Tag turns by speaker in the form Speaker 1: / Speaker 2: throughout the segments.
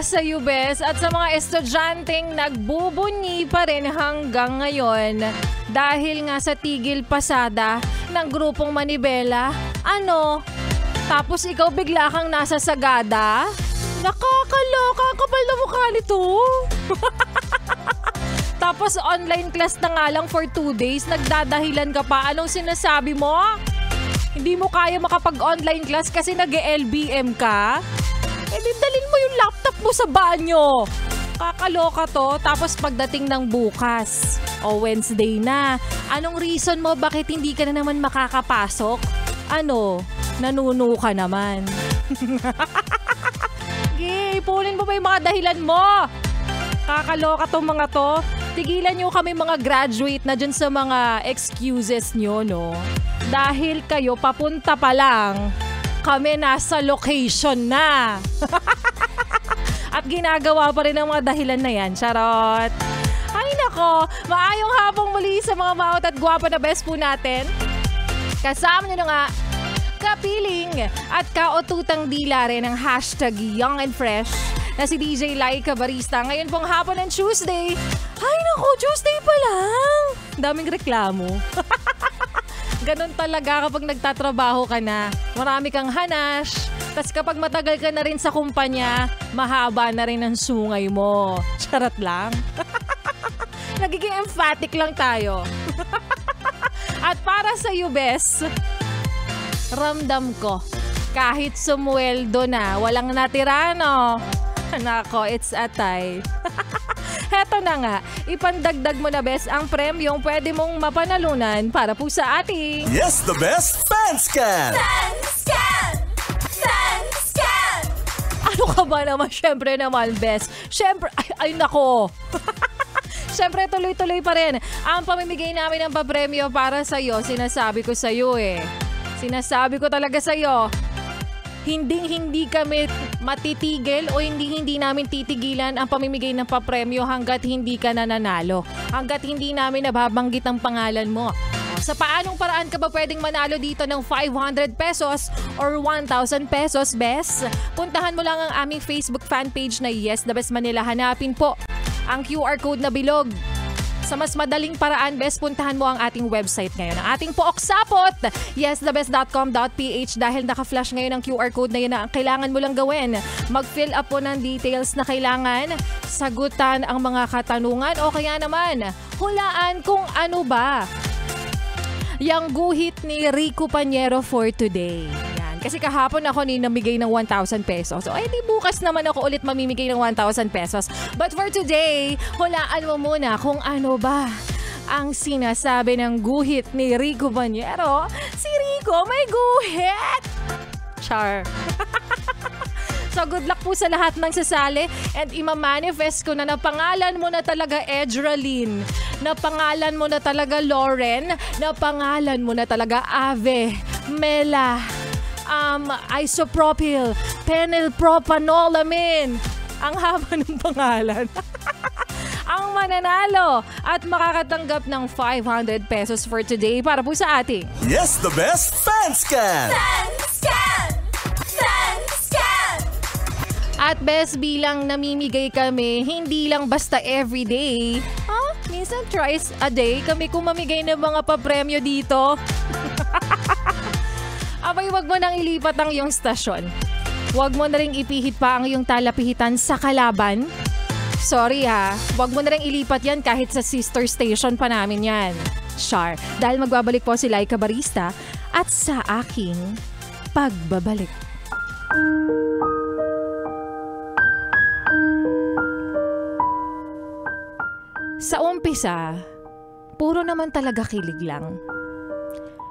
Speaker 1: sa iyo, Bes, at sa mga estudyanteng nagbubunyi pa rin hanggang ngayon dahil nga sa tigil pasada ng grupong Manibela. Ano? Tapos ikaw bigla kang nasa Sagada? Nakakaloka, ang kapal na mukha nito. Tapos online class na nga lang for 2 days, nagdadahilan ka pa. Anong sinasabi mo? Hindi mo kaya makapag-online class kasi nag-LBM ka? Eh di dalhin mo yung laptop mo sa banyo. Kakaloka to. Tapos pagdating ng bukas, o Wednesday na, anong reason mo bakit hindi ka na naman makakapasok? Ano? Nanuno ka naman. Gay, pulin mo ba yung mga dahilan mo? Kakaloka tong mga to. Tigilan nyo kami mga graduate na dyan sa mga excuses nyo, no? Dahil kayo papunta pa lang, kami nasa location na. At ginagawa pa rin ang mga dahilan na yan. Charot. Ay nako, maayong hapong muli sa mga maot at gwapa na best po natin. Kasama nyo na nga, kapiling at kaotutang dila rin ang hashtag Young and Fresh na si DJ Laika Barista. Ngayon pong hapon ng Tuesday. Ay naku, Tuesday pa lang. Daming reklamo. Ganon talaga kapag nagtatrabaho ka na. Marami kang hanash. Tapos kapag matagal ka na rin sa kumpanya, mahaba na rin ang sungay mo. Charot lang. Nagiging emphatic lang tayo. At para sa iyo, Bes, ramdam ko, kahit sumweldo na, walang natira, no? Nako, it's atay. Heto na nga, ipandagdag mo na, Bes, ang premyong pwede mong mapanalunan para po sa ating
Speaker 2: Yes, the best fan scan!
Speaker 3: Fan scan! Fan scan!
Speaker 1: Ano ka ba naman? Siyempre naman, Bes. Siyempre, ay nako. Siyempre, tuloy-tuloy pa rin ang pamimigay namin ng papremyo para sa'yo. Sinasabi ko sa'yo eh. Sinasabi ko talaga sa'yo. Hindi kami matitigil o hindi namin titigilan ang pamimigay ng papremyo hanggat hindi ka nananalo. Hanggat hindi namin nababanggit ang pangalan mo. Sa paanong paraan ka ba pwedeng manalo dito ng 500 pesos or 1,000 pesos, Bes? Puntahan mo lang ang aming Facebook fan page na Yes The Best Manila. Hanapin po ang QR code na bilog. Sa mas madaling paraan, Bes, puntahan mo ang ating website ngayon. Ang ating pook sapot, yesthebest.com.ph. Dahil naka-flash ngayon ang QR code na yun na ang kailangan mo lang gawin. Mag-fill up po ng details na kailangan, sagutan ang mga katanungan o kaya naman, hulaan kung ano ba yung guhit ni Rico Pañero for today. Kasi kahapon ako namigay ng 1,000 pesos. So, ay di bukas naman ako ulit mamimigay ng 1,000 pesos. But for today, hulaan mo muna kung ano ba ang sinasabi ng guhit ni Rico Pañero. Si Rico may guhit! Char. So good luck po sa lahat ng sasali and ima-manifest ko na pangalan mo na talaga Edgeralyn, na pangalan mo na talaga Lauren, na pangalan mo na talaga Ave, Mela, isopropyl, phenylpropanolamine. Ang haba ng pangalan. Ang mananalo at makakatanggap ng 500 pesos for today para po sa ating
Speaker 2: Yes, the best fan scan!
Speaker 3: Fan scan! Fan scan!
Speaker 1: At best bilang namimigay kami, hindi lang basta everyday. Minsan twice a day kami kumamigay ng mga papremyo dito. Abay, wag mo nang ilipat ang iyong stasyon. Wag mo na rin ipihit pa ang iyong talapihitan sa kalaban. Sorry ha, wag mo na rin ilipat yan kahit sa sister station pa namin yan. Char, dahil magbabalik po si Laika Barista at sa aking pagbabalik. Sa umpisa, puro naman talaga kilig lang.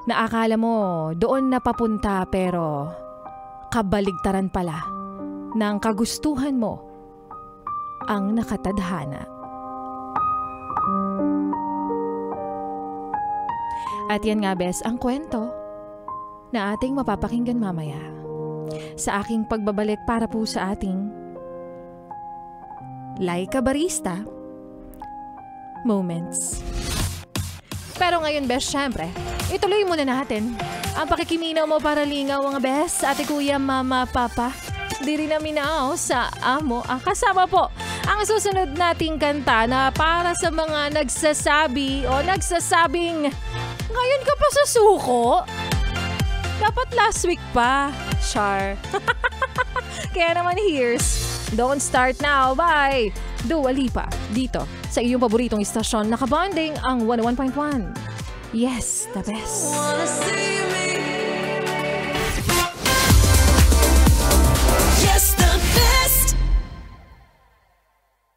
Speaker 1: Naakala mo doon na papunta pero kabaligtaran pala ng kagustuhan mo ang nakatadhana. At yan nga, Bes, ang kwento na ating mapapakinggan mamaya sa aking pagbabalik para po sa ating Laika Barista Moments. Pero ngayon, Bes, syempre, ituloy muna natin ang pakikiminaw mo para lingaw, mga Bes, ate, kuya, mama, papa, Di rin naminaw sa amo. Kasama po ang susunod nating kanta na para sa mga nagsasabi o nagsasabing ngayon ka pa sa suko? Dapat last week pa. Char. Kaya naman here's Don't Start Now by Dua Lipa. Dito sa iyong paboritong istasyon, nakabanding ang 101.1. Yes, the best.
Speaker 3: Wanna see me